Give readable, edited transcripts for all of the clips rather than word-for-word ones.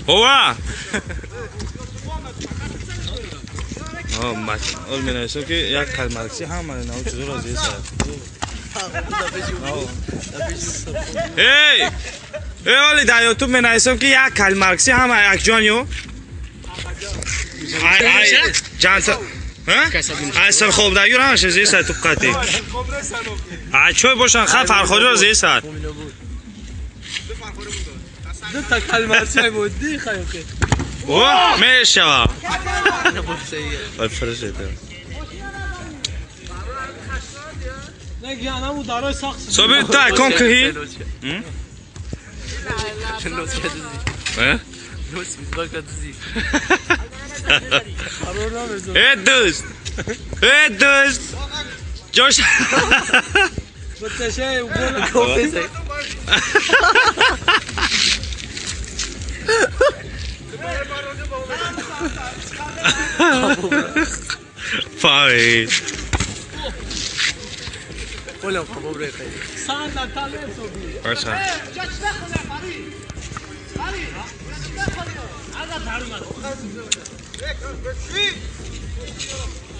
هو من هستم که یک کلمرکسی هم نه چطور از این ای ولی در یوتیوب من هستم که یک کلمرکسی هم یک جانیو جانسا اصلا خوب دایر همش زی ساعت تو قطعی چوی باشن خب فرخوری رو زی ساعت دو تا کلمرکسی بودی خیلی اوه میشه فرشته نگی انا مو دارای ساخت صبح تا کن که هی دوست دوست جوش بتشه گول فای ولا خبر خير سان تاله صوبي اچھا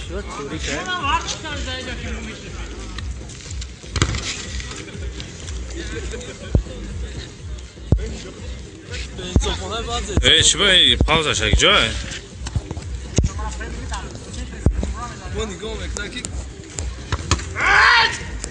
شو توري كه چی باید پاوزش یک جای One go,